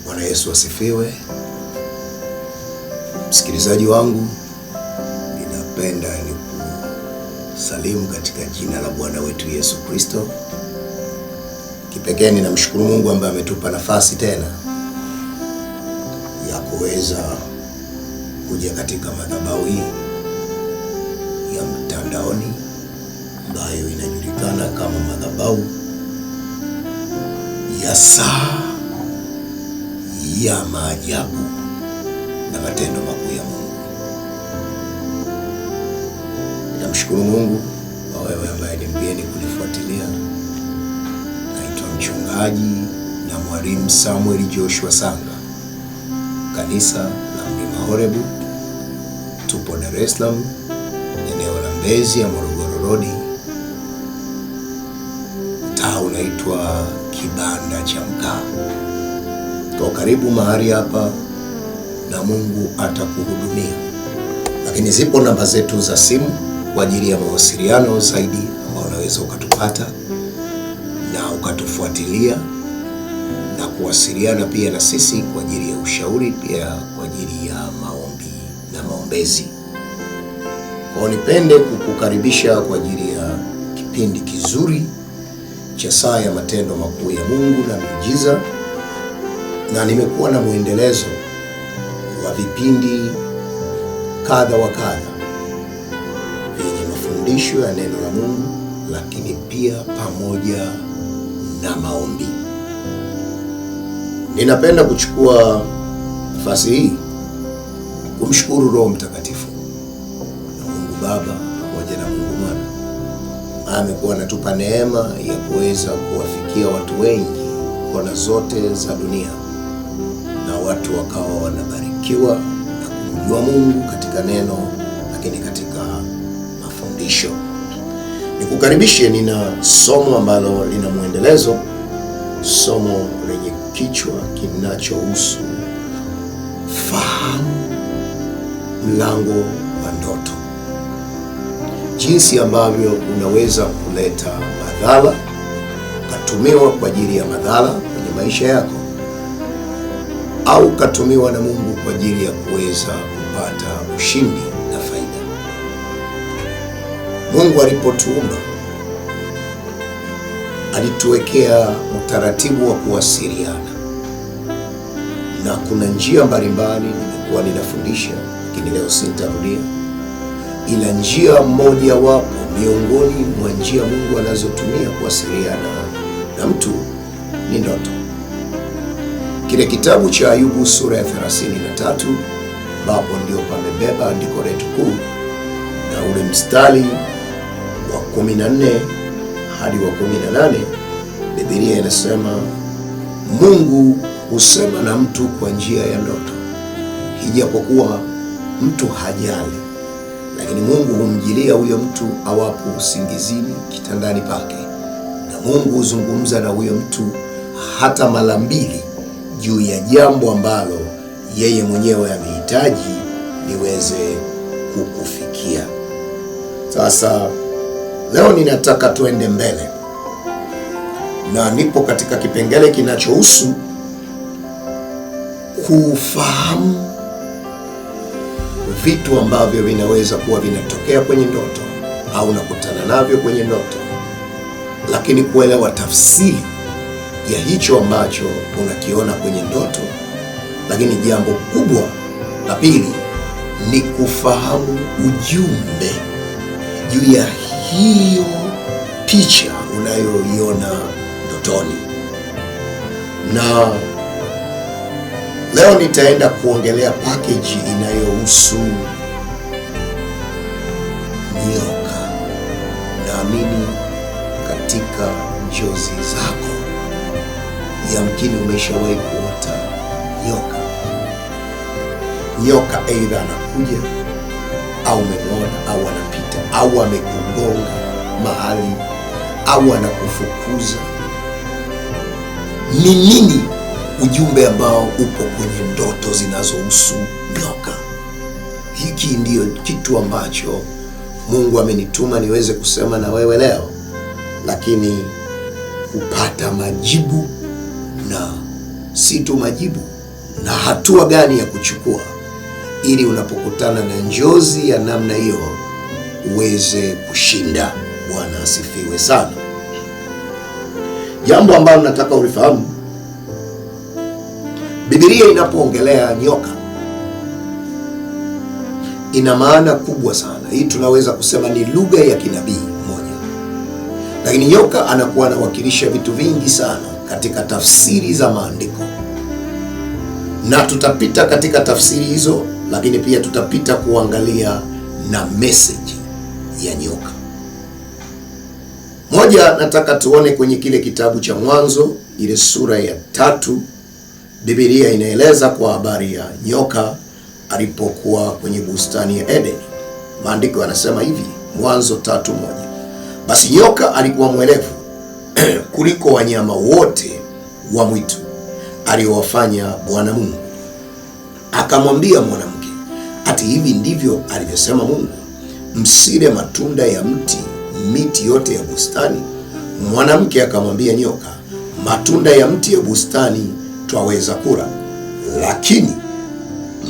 Bwana Yesu asifiwe. Msikilizaji wangu, ninapenda nikusalimu katika jina la Bwana wetu Yesu Kristo. Kipekee ninamshukuru Mungu ambaye ametupa nafasi tena ya kuweza kuja katika madhabahu hii ya mtandaoni ambayo inajulikana kama madhabahu ya saa ya maajabu na matendo makuu ya Mungu. Ninamshukuru Mungu kwa wewe ambaye ni mgeni kunifuatilia. Naitwa mchungaji na mwalimu Samuel Joshua Sanga, kanisa la Mlima Horebu. Tupo Dar es Salaam, eneo la Mbezi ya Morogoro Road. Mtaa unaitwa Kibanda cha Mkaa. Kwa karibu mahali hapa na Mungu atakuhudumia. Lakini zipo namba zetu za simu kwa ajili ya mawasiliano zaidi, ambao unaweza ukatupata na ukatufuatilia na kuwasiliana pia na sisi kwa ajili ya ushauri, pia kwa ajili ya maombi na maombezi. Kwa nipende kukukaribisha kwa ajili ya kipindi kizuri cha saa ya matendo makuu ya Mungu na miujiza, na nimekuwa na muendelezo wa vipindi kadha wa kadha yenye mafundisho ya neno la Mungu, lakini pia pamoja na maombi. Ninapenda kuchukua nafasi hii kumshukuru Roho Mtakatifu na Mungu Baba pamoja na Mungu Mwana. Amekuwa anatupa neema ya kuweza kuwafikia watu wengi kona zote za dunia, na watu wakawa wanabarikiwa na kumjua Mungu katika neno, lakini katika mafundisho. Nikukaribishe, nina somo ambalo lina muendelezo, somo lenye kichwa kinachohusu fahamu mlango wa ndoto. Jinsi ambavyo unaweza kuleta madhara, katumiwa kwa ajili ya madhara kwenye maisha yako, au katumiwa na Mungu kwa ajili ya kuweza kupata ushindi na faida. Mungu alipotuumba alituwekea utaratibu wa kuwasiliana, na kuna njia mbalimbali nimekuwa ninafundisha, lakini leo sitarudia, ila njia moja wapo miongoni mwa njia Mungu anazotumia kuwasiliana na mtu ni ndoto. Kile kitabu cha Ayubu sura ya 33, ambapo ndio pamebeba andiko letu kuu, na ule mstari wa 14 hadi wa 18, Biblia inasema Mungu husema na mtu kwa njia ya ndoto, ijapokuwa mtu hajali, lakini Mungu humjilia huyo mtu awapo usingizini kitandani pake, na Mungu huzungumza na huyo mtu hata mara mbili juu ya jambo ambalo yeye mwenyewe amehitaji liweze kukufikia. Sasa leo ninataka tuende mbele, na nipo katika kipengele kinachohusu kufahamu vitu ambavyo vinaweza kuwa vinatokea kwenye ndoto au nakutana navyo kwenye ndoto, lakini kuelewa tafsiri ya hicho ambacho unakiona kwenye ndoto. Lakini jambo kubwa la pili ni kufahamu ujumbe juu ya hiyo picha unayoiona ndotoni. Na leo nitaenda kuongelea package inayohusu nyoka. Naamini katika njozi zako yamkini umeshawahi kuota nyoka. Nyoka aidha anakuja au umemwona au anapita au amekugonga mahali au anakufukuza. Ni nini ujumbe ambao upo kwenye ndoto zinazohusu nyoka? Hiki ndiyo kitu ambacho Mungu amenituma niweze kusema na wewe leo, lakini kupata majibu na si tu majibu na hatua gani ya kuchukua ili unapokutana na njozi ya namna hiyo uweze kushinda. Bwana asifiwe sana. Jambo ambalo nataka ulifahamu, Biblia inapoongelea nyoka ina maana kubwa sana. Hii tunaweza kusema ni lugha ya kinabii moja, lakini nyoka anakuwa anawakilisha vitu vingi sana katika tafsiri za maandiko, na tutapita katika tafsiri hizo, lakini pia tutapita kuangalia na message ya nyoka. Moja, nataka tuone kwenye kile kitabu cha Mwanzo, ile sura ya 3. Biblia inaeleza kwa habari ya nyoka alipokuwa kwenye bustani ya Edeni. Maandiko yanasema hivi, Mwanzo 3:1, basi nyoka alikuwa mwerevu kuliko wanyama wote wa mwitu aliowafanya Bwana Mungu. Akamwambia mwanamke, ati hivi ndivyo alivyosema Mungu, msile matunda ya miti yote ya bustani? Mwanamke akamwambia nyoka, matunda ya mti ya bustani twaweza kula, lakini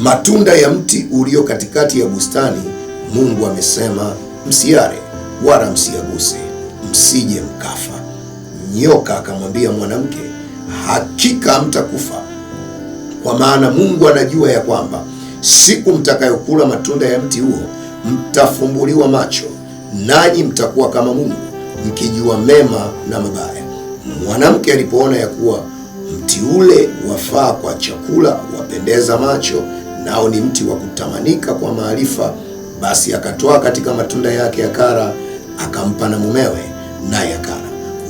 matunda ya mti ulio katikati ya bustani Mungu amesema msiare wala msiaguse, msije mkafa. Nyoka akamwambia mwanamke, hakika hamtakufa, kwa maana Mungu anajua ya kwamba siku mtakayokula matunda ya mti huo mtafumbuliwa macho, nanyi mtakuwa kama Mungu, mkijua mema na mabaya. Mwanamke alipoona ya kuwa mti ule wafaa kwa chakula, wapendeza macho, nao ni mti wa kutamanika kwa maarifa, basi akatoa katika matunda yake akala, akampa na mumewe, naye akala.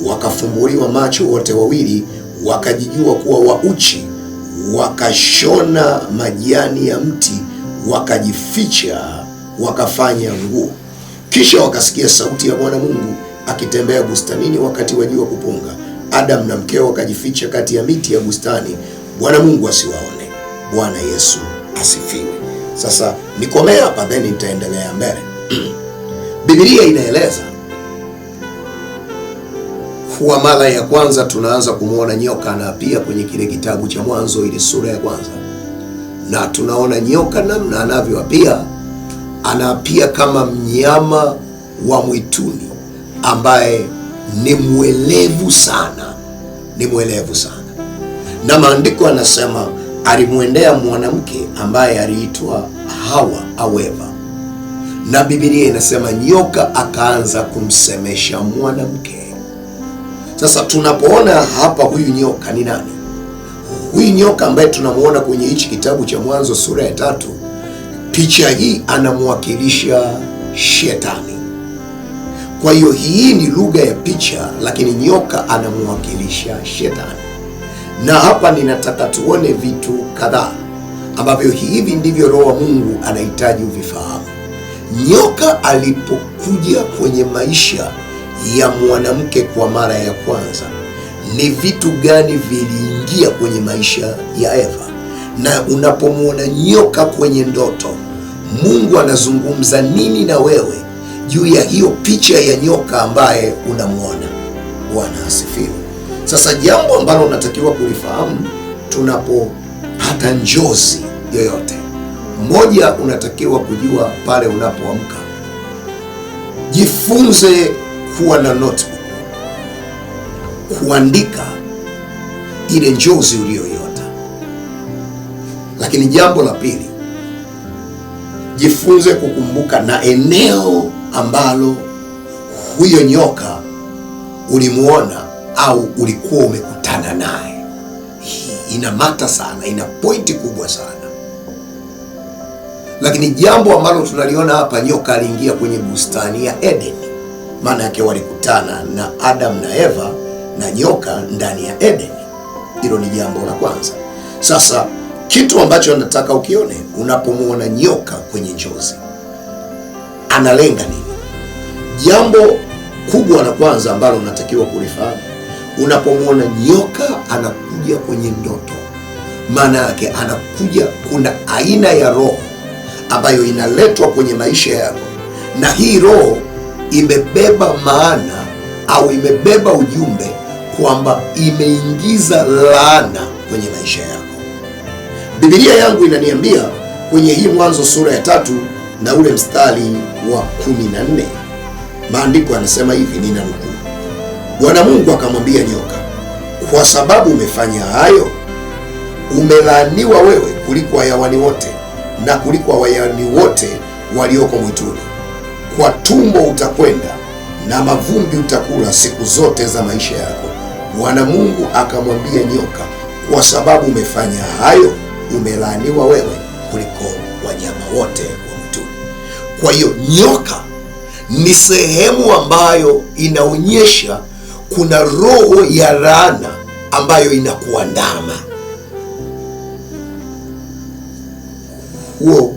Wakafumbuliwa macho wote wawili, wakajijua kuwa wauchi, wakashona majani ya mti, wakajificha, wakafanya nguo. Kisha wakasikia sauti ya Bwana Mungu akitembea bustanini wakati wa jua kupunga. Adamu na mkeo wakajificha kati ya miti ya bustani, Bwana Mungu asiwaone. Bwana Yesu asifiwe. Sasa nikomea hapa, then nitaendelea mbele. Biblia inaeleza kwa mara ya kwanza tunaanza kumwona nyoka, na pia kwenye kile kitabu cha Mwanzo ile sura ya kwanza, na tunaona nyoka namna anavyoapia. Anaapia kama mnyama wa mwituni ambaye ni mwelevu sana, na maandiko anasema alimwendea mwanamke ambaye aliitwa Hawa au Eva, na Biblia inasema nyoka akaanza kumsemesha mwanamke. Sasa tunapoona hapa, huyu nyoka ni nani? Huyu nyoka ambaye tunamuona kwenye hichi kitabu cha Mwanzo sura ya 3, picha hii anamwakilisha Shetani. Kwa hiyo hii ni lugha ya picha, lakini nyoka anamwakilisha Shetani. Na hapa ninataka tuone vitu kadhaa ambavyo hivi ndivyo Roho wa Mungu anahitaji uvifahamu. Nyoka alipokuja kwenye maisha ya mwanamke kwa mara ya kwanza, ni vitu gani viliingia kwenye maisha ya Eva? Na unapomwona nyoka kwenye ndoto, Mungu anazungumza nini na wewe juu ya hiyo picha ya nyoka ambaye unamwona? Bwana asifiwe. Sasa jambo ambalo unatakiwa kulifahamu tunapopata njozi yoyote, moja, unatakiwa kujua pale unapoamka, jifunze kuwa na notebook, kuandika ile njozi uliyoiota. Lakini jambo la pili, jifunze kukumbuka na eneo ambalo huyo nyoka ulimuona au ulikuwa umekutana naye. Hii ina mata sana, ina pointi kubwa sana. Lakini jambo ambalo tunaliona hapa, nyoka aliingia kwenye bustani ya Edeni. Maana yake walikutana na Adam na Eva na nyoka ndani ya Edeni. Hilo ni jambo la kwanza. Sasa kitu ambacho nataka ukione unapomwona nyoka kwenye njozi, analenga nini? Jambo kubwa la kwanza ambalo unatakiwa kulifahamu, unapomwona nyoka anakuja kwenye ndoto, maana yake anakuja, kuna aina ya roho ambayo inaletwa kwenye maisha yako, na hii roho imebeba maana au imebeba ujumbe kwamba imeingiza laana kwenye maisha yako. Biblia yangu inaniambia kwenye hii Mwanzo sura ya 3 na ule mstari wa 14, maandiko yanasema hivi, ninanukuu: Bwana Mungu akamwambia nyoka, kwa sababu umefanya hayo, umelaaniwa wewe kuliko hayawani wote na kuliko wanyama wote walioko mwituni. Kwa tumbo utakwenda na mavumbi utakula siku zote za maisha yako. Bwana Mungu akamwambia nyoka, kwa sababu umefanya hayo, umelaaniwa wewe kuliko wanyama wote wa mwituni. Kwa hiyo nyoka ni sehemu ambayo inaonyesha kuna roho ya laana ambayo inakuandama. Huo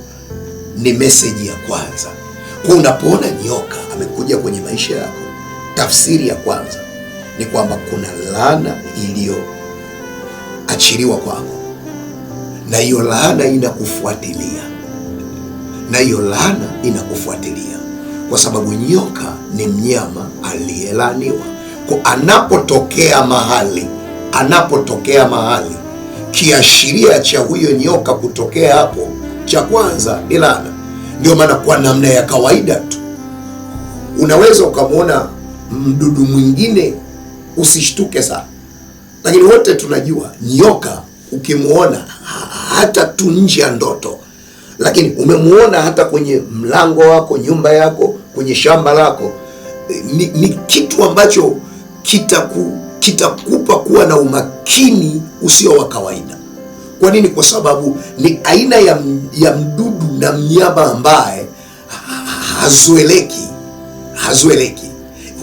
ni meseji ya kwanza. Kwa unapoona nyoka amekuja kwenye maisha yako, tafsiri ya kwanza ni kwamba kuna laana iliyoachiliwa kwako, na hiyo laana inakufuatilia, kwa sababu nyoka ni mnyama aliyelaaniwa. Kwa anapotokea mahali, kiashiria cha huyo nyoka kutokea hapo, cha kwanza ni laana. Ndio maana kwa namna ya kawaida tu unaweza ukamwona mdudu mwingine usishtuke sana, lakini wote tunajua nyoka ukimwona hata tu nje ya ndoto, lakini umemwona hata kwenye mlango wako, nyumba yako, kwenye shamba lako, ni kitu ambacho kitakupa kuwa na umakini usio wa kawaida. Kwa nini? Kwa sababu ni aina ya mdudu na mnyama ambaye hazueleki.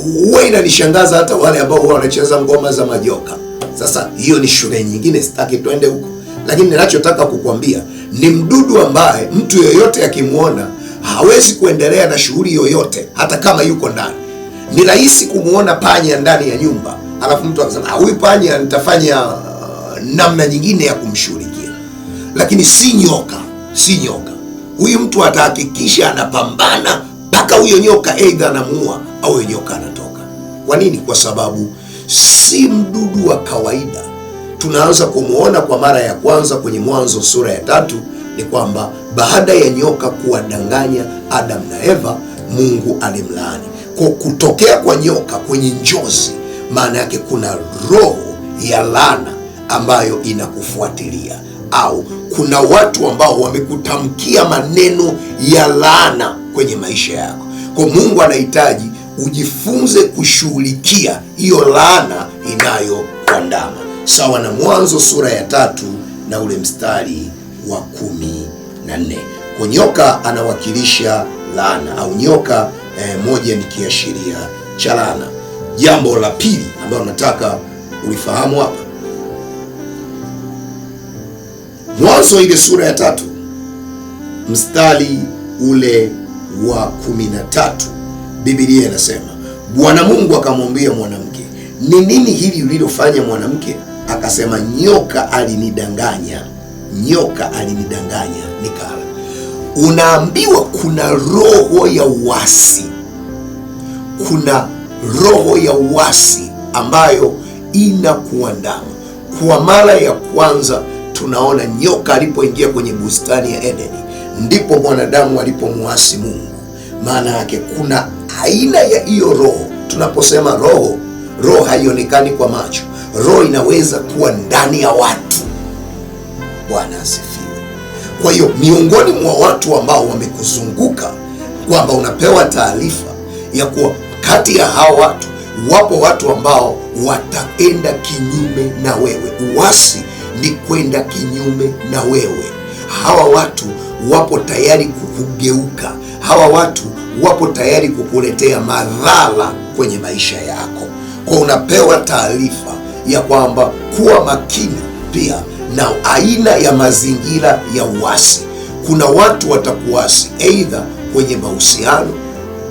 Huwa inanishangaza hata wale ambao huwa wanacheza ngoma za majoka. Sasa hiyo ni shule nyingine, sitaki twende huko, lakini ninachotaka kukwambia ni mdudu ambaye mtu yoyote akimwona hawezi kuendelea na shughuli yoyote, hata kama yuko ndani. Ni rahisi kumwona panya ndani ya nyumba, alafu mtu akasema huyu panya nitafanya namna nyingine ya kumshughulikia, lakini si nyoka. Huyu mtu atahakikisha anapambana mpaka huyo nyoka aidha anamuua au huyo nyoka anatoka. Kwa nini? Kwa sababu si mdudu wa kawaida. Tunaanza kumuona kwa mara ya kwanza kwenye Mwanzo sura ya 3, ni kwamba baada ya nyoka kuwadanganya Adam na Eva, Mungu alimlaani. Kwa kutokea kwa nyoka kwenye njozi, maana yake kuna roho ya laana ambayo inakufuatilia, au kuna watu ambao wamekutamkia maneno ya laana kwenye maisha yako. Kwa Mungu anahitaji ujifunze kushughulikia hiyo laana inayokuandama, sawa na Mwanzo sura ya 3 na ule mstari wa 14. Kwa nyoka anawakilisha laana, au nyoka moja ni kiashiria cha laana. Jambo la pili ambalo nataka ulifahamu hapa, Mwanzo ile sura ya 3 mstari ule wa 13, Biblia inasema, Bwana Mungu akamwambia mwanamke, ni nini hili ulilofanya mwanamke? Akasema, nyoka alinidanganya nikala. Unaambiwa kuna roho ya uasi, ambayo inakuandama. Kwa mara ya kwanza tunaona nyoka alipoingia kwenye bustani ya Edeni, ndipo mwanadamu alipomuasi Mungu. Maana yake kuna aina ya hiyo roho. Tunaposema roho haionekani kwa macho. Roho inaweza kuwa ndani ya watu. Bwana asifiwe. Kwa hiyo miongoni mwa watu ambao wamekuzunguka, kwamba unapewa taarifa ya kuwa kati ya hao watu wapo watu ambao wataenda kinyume na wewe. Uasi ni kwenda kinyume na wewe. Hawa watu wapo tayari kukugeuka. Hawa watu wapo tayari kukuletea madhara kwenye maisha yako. Kwa unapewa taarifa ya kwamba kuwa makini pia na aina ya mazingira ya uasi. Kuna watu watakuasi aidha kwenye mahusiano,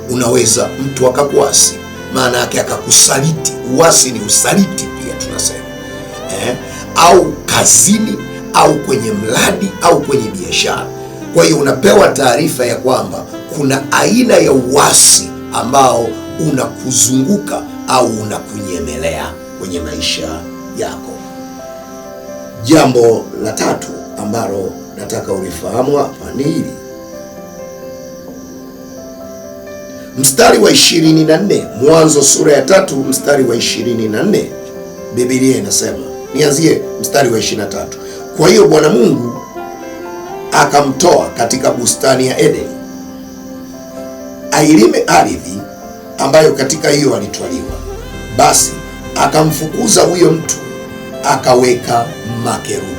unaweza mtu akakuasi, maana yake akakusaliti. Uasi ni usaliti pia tunasema, au kazini, au kwenye mradi, au kwenye biashara. Kwa hiyo unapewa taarifa ya kwamba kuna aina ya uasi ambao unakuzunguka au unakunyemelea kwenye maisha yako. Jambo la tatu ambalo nataka ulifahamu hapa ni hili. Mstari wa 24, Mwanzo sura ya 3 mstari wa 24, Biblia inasema, nianzie mstari wa 23. Kwa hiyo Bwana Mungu akamtoa katika bustani ya Edeni ailime ardhi ambayo katika hiyo alitwaliwa. Basi akamfukuza huyo mtu, akaweka makerubi.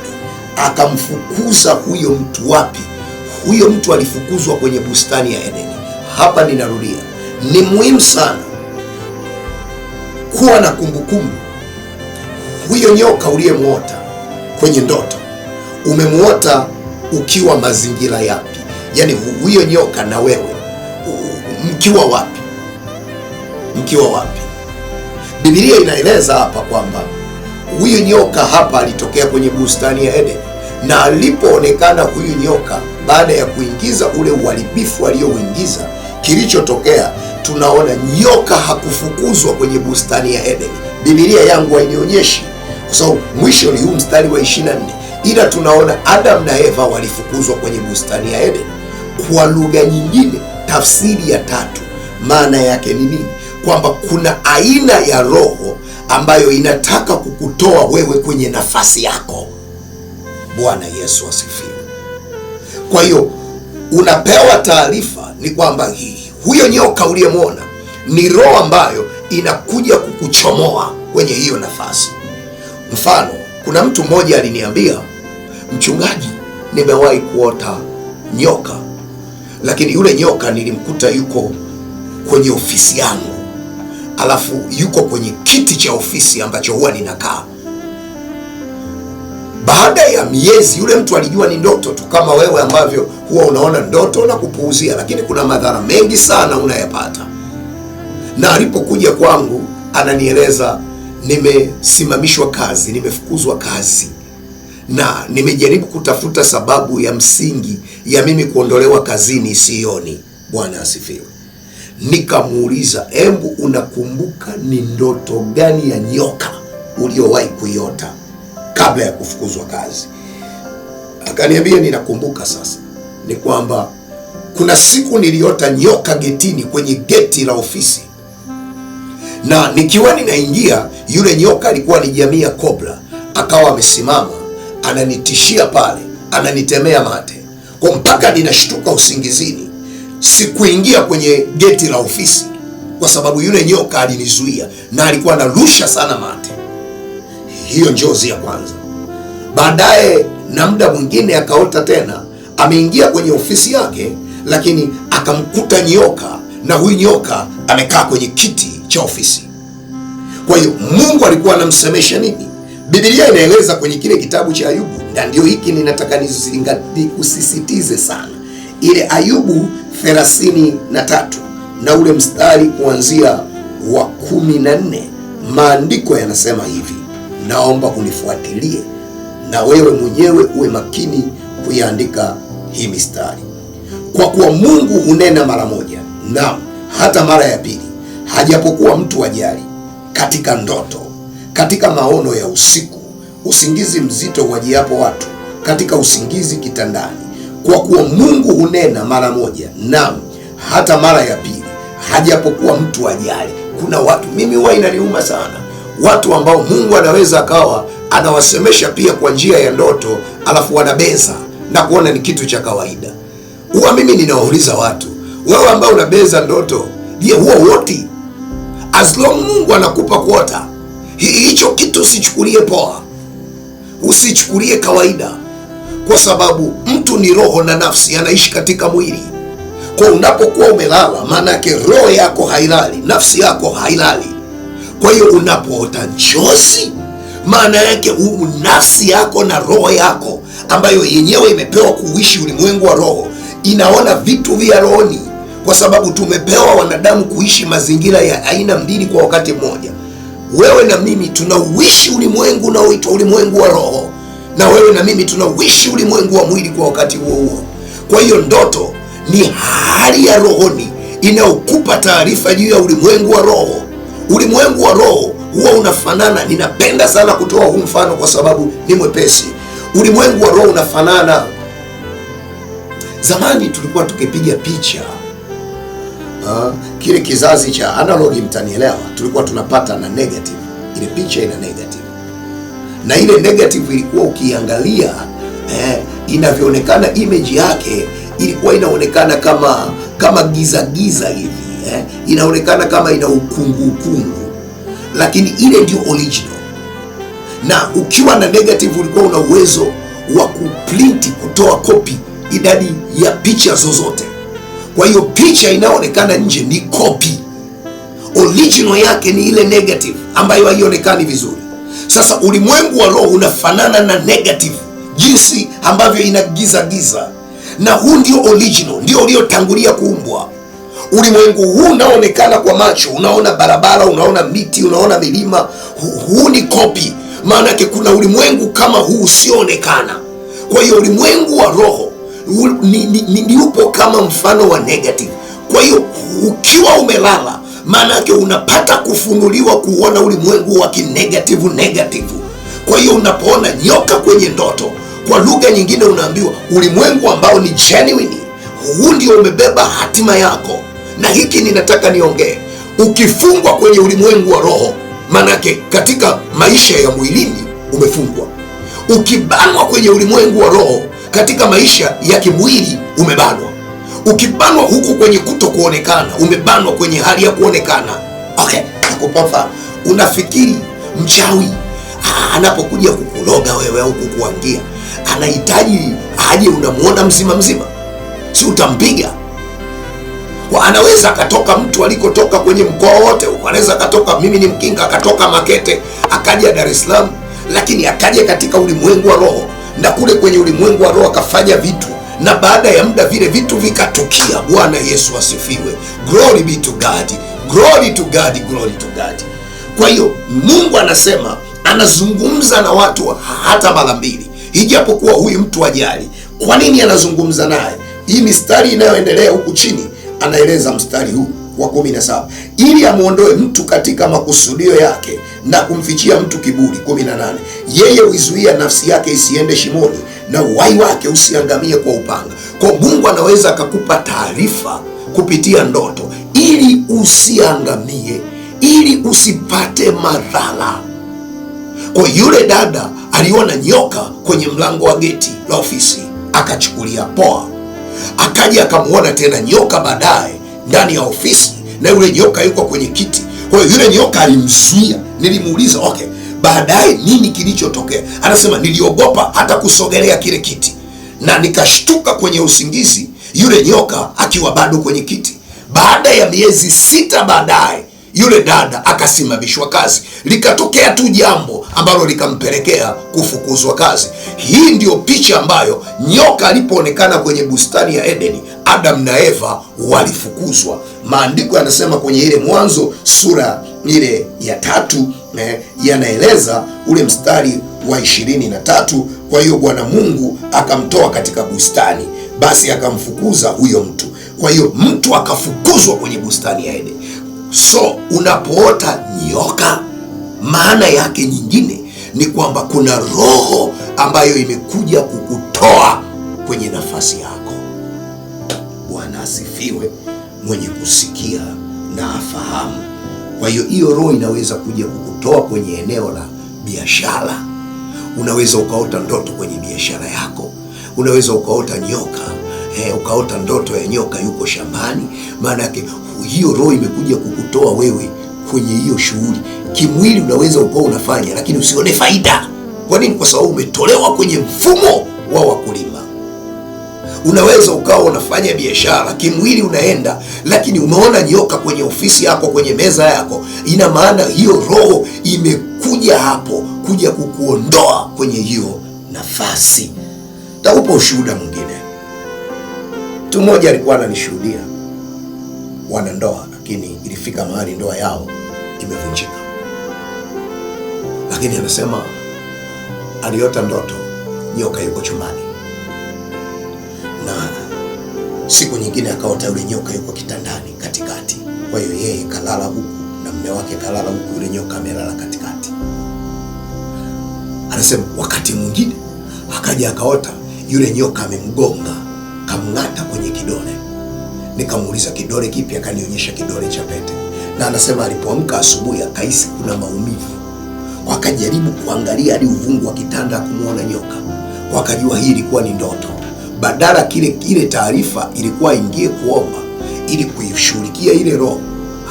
Akamfukuza huyo mtu wapi? Huyo mtu alifukuzwa kwenye bustani ya Edeni. Hapa ninarudia, ni muhimu sana kuwa na kumbukumbu. Huyo nyoka uliyemwota kwenye ndoto, umemwota ukiwa mazingira yapi? Yaani huyo nyoka na wewe mkiwa wapi? Mkiwa wapi? Biblia inaeleza hapa kwamba huyu nyoka hapa alitokea kwenye bustani ya Edeni, na alipoonekana huyu nyoka baada ya kuingiza ule uharibifu aliyouingiza, kilichotokea tunaona nyoka hakufukuzwa kwenye bustani ya Edeni. Biblia yangu hainionyeshi kwa sababu mwisho ni huu mstari wa 24, ila tunaona Adam na Eva walifukuzwa kwenye bustani ya Edeni. Kwa lugha nyingine, tafsiri ya tatu, maana yake ni nini? Kwamba kuna aina ya roho ambayo inataka kukutoa wewe kwenye nafasi yako. Bwana Yesu asifiwe. Kwa hiyo unapewa taarifa ni kwamba huyo nyoka uliyemwona ni roho ambayo inakuja kukuchomoa kwenye hiyo nafasi. Mfano, kuna mtu mmoja aliniambia, mchungaji, nimewahi kuota nyoka, lakini yule nyoka nilimkuta yuko kwenye ofisi yangu, alafu yuko kwenye kiti cha ofisi ambacho huwa ninakaa. Baada ya miezi, yule mtu alijua ni ndoto tu, kama wewe ambavyo huwa unaona ndoto na kupuuzia, lakini kuna madhara mengi sana unayapata. Na alipokuja kwangu ananieleza, nimesimamishwa kazi, nimefukuzwa kazi, na nimejaribu kutafuta sababu ya msingi ya mimi kuondolewa kazini, sioni. Bwana asifiwe. Nikamuuliza, embu unakumbuka ni ndoto gani ya nyoka uliowahi kuiota kabla ya kufukuzwa kazi? Akaniambia, ninakumbuka sasa. Ni kwamba kuna siku niliota nyoka getini, kwenye geti la ofisi, na nikiwa ninaingia, yule nyoka alikuwa ni jamii ya kobra, akawa amesimama ananitishia pale, ananitemea mate, kwa mpaka ninashtuka usingizini. Sikuingia kwenye geti la ofisi kwa sababu yule nyoka alinizuia na alikuwa anarusha sana mate. Hiyo njozi ya kwanza. Baadaye na muda mwingine akaota tena ameingia kwenye ofisi yake, lakini akamkuta nyoka, na huyu nyoka amekaa kwenye kiti cha ofisi. Kwa hiyo Mungu alikuwa anamsemesha nini? Biblia inaeleza kwenye kile kitabu cha Ayubu, na ndio hiki ninataka usisitize sana, ile Ayubu 33 na ule mstari kuanzia wa 14. Maandiko yanasema hivi, naomba unifuatilie na wewe mwenyewe uwe makini kuiandika hii mistari. Kwa kuwa Mungu hunena mara moja, naam hata mara ya pili, hajapokuwa mtu ajali, katika ndoto, katika maono ya usiku, usingizi mzito wajiapo watu, katika usingizi kitandani. Kwa kuwa Mungu hunena mara moja, naam hata mara ya pili, hajapokuwa mtu ajali. Kuna watu, mimi huwa inaniuma sana, watu ambao Mungu anaweza akawa anawasemesha pia kwa njia ya ndoto, alafu wanabeza na kuona ni kitu cha kawaida. Huwa mimi ninawauliza watu, wewe ambao unabeza ndoto, je, huo wote as long Mungu anakupa kuota hicho kitu, usichukulie poa, usichukulie kawaida, kwa sababu mtu ni roho na nafsi, anaishi katika mwili. Kwa unapokuwa umelala, maana yake roho yako hailali, nafsi yako hailali. Kwa hiyo unapoota njozi, maana yake nafsi yako na roho yako ambayo yenyewe imepewa kuishi ulimwengu wa roho, inaona vitu vya rohoni, kwa sababu tumepewa wanadamu kuishi mazingira ya aina mbili kwa wakati mmoja. Wewe na mimi tunauishi ulimwengu unaoitwa ulimwengu wa roho, na wewe na mimi tunauishi ulimwengu wa mwili kwa wakati huo huo. Kwa hiyo ndoto ni hali ya rohoni inayokupa taarifa juu ya ulimwengu wa roho. Ulimwengu wa roho huwa unafanana. Ninapenda sana kutoa huu mfano kwa sababu ni mwepesi. Ulimwengu wa roho unafanana. Zamani tulikuwa tukipiga picha, kile kizazi cha analogi, mtanielewa, tulikuwa tunapata na negative. Ile picha ina negative, na ile negative ilikuwa ukiangalia inavyoonekana, image yake ilikuwa inaonekana kama giza giza hivi, inaonekana kama ina ukungu, lakini ile ndio original. Na ukiwa na negative ulikuwa una uwezo wa kuprint, kutoa copy idadi ya picha zozote. Kwa hiyo picha inayoonekana nje ni copy, original yake ni ile negative ambayo haionekani vizuri. Sasa ulimwengu wa roho unafanana na negative, jinsi ambavyo ina giza giza, na huu ndio original, ndio uliotangulia kuumbwa. Ulimwengu huu unaonekana kwa macho, unaona barabara, unaona miti, unaona milima, huu ni copy. Maana yake kuna ulimwengu kama huu usioonekana. Kwa hiyo ulimwengu wa roho ni upo kama mfano wa negative. Kwa hiyo ukiwa umelala, maana yake unapata kufunuliwa kuona ulimwengu wa negative. Kwa hiyo unapoona nyoka kwenye ndoto, kwa lugha nyingine unaambiwa ulimwengu ambao ni genuine, huu ndio umebeba hatima yako. Na hiki ninataka niongee, ukifungwa kwenye ulimwengu wa roho, manake katika maisha ya mwilini umefungwa. Ukibanwa kwenye ulimwengu wa roho, katika maisha ya kimwili umebanwa. Ukibanwa huku kwenye kuto kuonekana, umebanwa kwenye hali ya kuonekana. Okay, nakupa mfano. Unafikiri mchawi anapokuja kukuloga wewe au kukuangia, anahitaji aje unamuona mzima, si utampiga? Anaweza akatoka mtu alikotoka kwenye mkoa wote, anaweza akatoka, mimi ni Mkinga, akatoka Makete akaja Dar es Salaam, lakini akaja katika ulimwengu wa roho, na kule kwenye ulimwengu wa roho akafanya vitu, na baada ya muda vile vitu vikatukia. Bwana Yesu asifiwe. Glory be to God, glory to God, glory to God. Kwa hiyo Mungu anasema anazungumza na watu hata mara mbili, ijapokuwa huyu mtu ajali. Kwa nini anazungumza naye? Hii mistari inayoendelea huku chini anaeleza mstari huu wa 17, ili amuondoe mtu katika makusudio yake na kumfichia mtu kiburi. 18, yeye huizuia nafsi yake isiende shimoni na uhai wake usiangamie kwa upanga. Kwa Mungu anaweza akakupa taarifa kupitia ndoto ili usiangamie, ili usipate madhara. Kwa yule dada aliona nyoka kwenye mlango wa geti la ofisi, akachukulia poa. Akaja akamuona tena nyoka baadaye ndani ya ofisi, na yule nyoka yuko kwenye kiti. Kwa hiyo yule nyoka alimzuia. Nilimuuliza, okay, baadaye nini kilichotokea? Anasema niliogopa hata kusogelea kile kiti, na nikashtuka kwenye usingizi, yule nyoka akiwa bado kwenye kiti. Baada ya miezi 6 baadaye yule dada akasimamishwa kazi. Likatokea tu jambo ambalo likampelekea kufukuzwa kazi. Hii ndio picha ambayo nyoka alipoonekana kwenye bustani ya Edeni, Adam na Eva walifukuzwa. Maandiko yanasema kwenye ile Mwanzo sura ile ya 3, yanaeleza ule mstari wa 23. Kwa hiyo Bwana Mungu akamtoa katika bustani, basi akamfukuza huyo mtu. Kwa hiyo mtu akafukuzwa kwenye bustani ya Edeni. So unapoota nyoka, maana yake nyingine ni kwamba kuna roho ambayo imekuja kukutoa kwenye nafasi yako. Bwana asifiwe. Mwenye kusikia na afahamu. Kwa hiyo hiyo roho inaweza kuja kukutoa kwenye eneo la biashara. Unaweza ukaota ndoto kwenye biashara yako. Unaweza ukaota nyoka, ukaota ndoto ya nyoka yuko shambani. Maana yake hiyo roho imekuja kukutoa wewe kwenye hiyo shughuli. Kimwili unaweza ukawa unafanya lakini usione faida. Kwa nini? Kwa sababu umetolewa kwenye mfumo wa wakulima. Unaweza ukawa unafanya biashara, kimwili unaenda, lakini umeona nyoka kwenye ofisi yako, kwenye meza yako. Ina maana hiyo roho imekuja hapo kuja kukuondoa kwenye hiyo nafasi. Taupa ushuhuda mwingine. Mtu mmoja alikuwa ananishuhudia wanandoa, lakini ilifika mahali ndoa yao imevunjika. Lakini anasema aliota ndoto nyoka yuko chumbani, na siku nyingine akaota yule nyoka yuko kitandani katikati. Kwa hiyo yeye kalala huku na mume wake kalala huku, yule nyoka amelala katikati. Anasema wakati mwingine akaja akaota yule nyoka amemgonga, kamng'ata kwenye kidole. Nikamuuliza kidole kipi? Akanionyesha kidole cha pete. Na anasema alipoamka asubuhi akahisi kuna maumivu. Wakajaribu kuangalia hadi uvungu wa kitanda kumuona nyoka. Wakajua hii ilikuwa ni ndoto. Badala kile taarifa ilikuwa ingie kuomba ili kuishughulikia ile roho,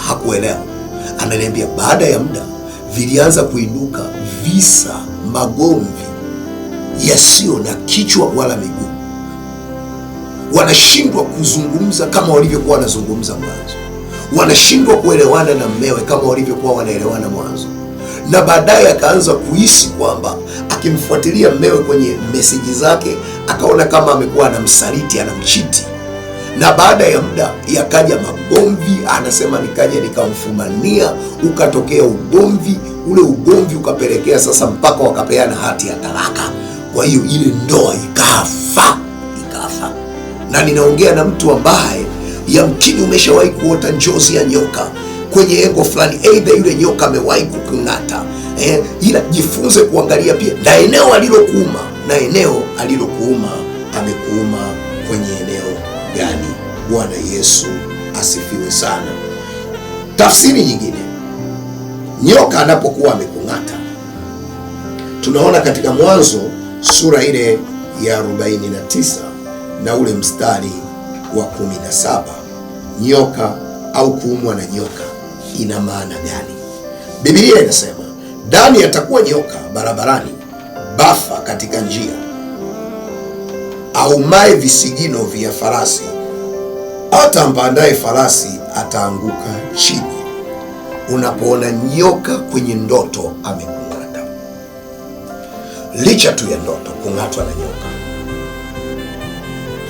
hakuelewa. Ananiambia baada ya muda vilianza kuinuka visa, magomvi yasio na kichwa wala miguu. Wanashindwa kuzungumza kama walivyokuwa wanazungumza mwanzo. Wanashindwa kuelewana na mmewe kama walivyokuwa wanaelewana mwanzo. Na baadaye akaanza kuhisi kwamba akimfuatilia mmewe kwenye meseji zake akaona kama amekuwa anamsaliti, anamchiti. Na baada ya muda yakaja magomvi. Anasema nikaja nikamfumania, ukatokea ugomvi. Ule ugomvi ukapelekea sasa mpaka wakapeana hati ya talaka. Kwa hiyo ile ndoa ikafa. Na ninaongea na mtu ambaye yamkini umeshawahi kuota njozi ya nyoka kwenye engo fulani, aidha yule nyoka amewahi kukung'ata. Ila jifunze kuangalia pia na eneo alilokuuma, na eneo alilokuuma amekuuma kwenye eneo gani? Bwana Yesu asifiwe sana. Tafsiri nyingine, nyoka anapokuwa amekung'ata, tunaona katika Mwanzo sura ile ya 49 na ule mstari wa 17, nyoka au kuumwa na nyoka ina maana gani? Biblia inasema Dani atakuwa nyoka barabarani, bafa katika njia, aumaye visigino vya farasi, hata mpandaye farasi ataanguka chini. Unapoona nyoka kwenye ndoto amekung'ata, licha tu ya ndoto kung'atwa na nyoka,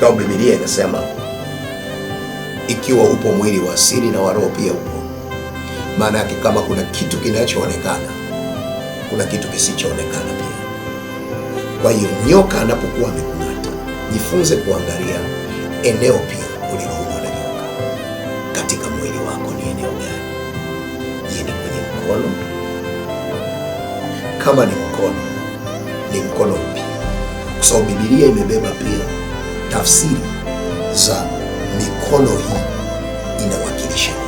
kwa Biblia inasema ikiwa upo mwili wa asili na wa roho pia upo. Maana yake kama kuna kitu kinachoonekana, kuna kitu kisichoonekana pia. Kwa hiyo nyoka anapokuwa amekung'ata, jifunze kuangalia eneo pia uliloumwa na nyoka katika mwili wako ni eneo gani? Je, ni kwenye mkono? Kama ni mkono, ni mkono upi? Kwa sababu Biblia imebeba pia tafsiri za mikono hii inawakilisha nini.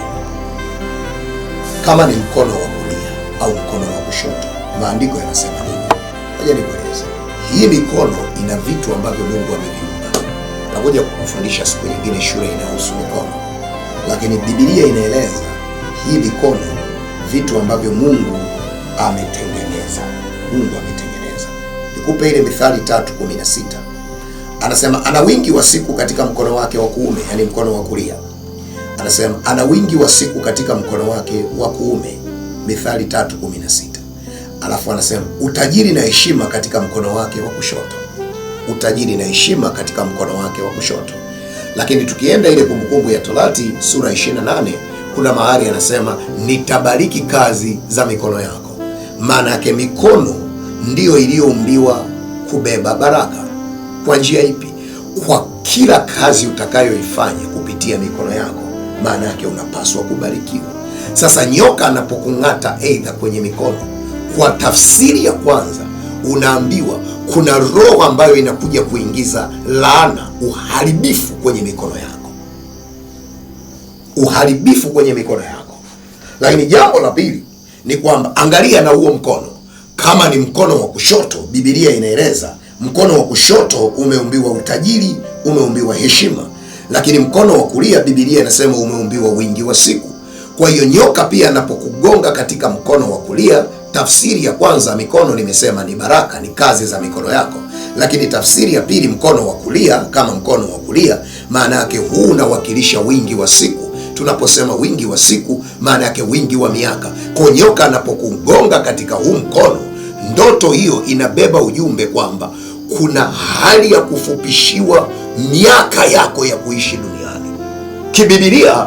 Kama ni mkono wa kulia au mkono wa kushoto, maandiko yanasema nini? Ngoja nikueleze. Hii mikono ina vitu ambavyo Mungu ameviumba. Nakuja kukufundisha siku nyingine shule inahusu mikono. Lakini Biblia inaeleza hii mikono vitu ambavyo Mungu ametengeneza. Mungu ametengeneza. Nikupe ile Mithali 3:16. Anasema ana wingi wa siku katika mkono wake wa kuume, yani mkono wa kulia. Anasema ana wingi wa siku katika mkono wake wa kuume, Mithali 3:16. Alafu anasema utajiri na heshima katika mkono wake wa kushoto. Utajiri na heshima katika mkono wake wa kushoto. Lakini tukienda ile Kumbukumbu ya Torati sura 28, kuna mahali anasema nitabariki kazi za mikono yako. Maana yake mikono ndiyo iliyoumbiwa kubeba baraka. Kwa njia ipi? Kwa kila kazi utakayoifanya kupitia mikono yako, maana yake unapaswa kubarikiwa. Sasa nyoka anapokung'ata aidha kwenye mikono, kwa tafsiri ya kwanza unaambiwa kuna roho ambayo inakuja kuingiza laana, uharibifu kwenye mikono yako. Uharibifu kwenye mikono yako. Lakini jambo la pili ni kwamba angalia na huo mkono. Kama ni mkono wa kushoto, Biblia inaeleza mkono wa kushoto umeumbiwa utajiri, umeumbiwa heshima. Lakini mkono wa kulia Biblia inasema umeumbiwa wingi wa siku. Kwa hiyo nyoka pia anapokugonga katika mkono wa kulia, tafsiri ya kwanza mikono nimesema ni baraka, ni kazi za mikono yako. Lakini tafsiri ya pili mkono wa kulia, kama mkono wa kulia, maana yake huu unawakilisha wingi wa siku. Tunaposema wingi wa siku, maana yake wingi wa miaka. Kwa nyoka anapokugonga katika huu mkono, ndoto hiyo inabeba ujumbe kwamba kuna hali ya kufupishiwa miaka yako ya kuishi duniani. Kibibilia,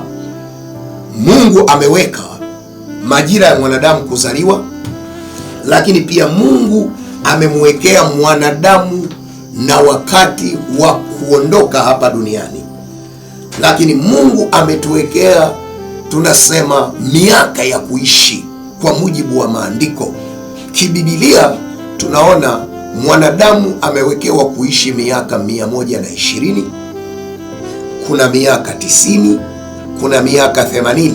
Mungu ameweka majira ya mwanadamu kuzaliwa, lakini pia Mungu amemwekea mwanadamu na wakati wa kuondoka hapa duniani. Lakini Mungu ametuwekea tunasema miaka ya kuishi kwa mujibu wa maandiko. Kibibilia tunaona mwanadamu amewekewa kuishi miaka 120, kuna miaka 90, kuna miaka 80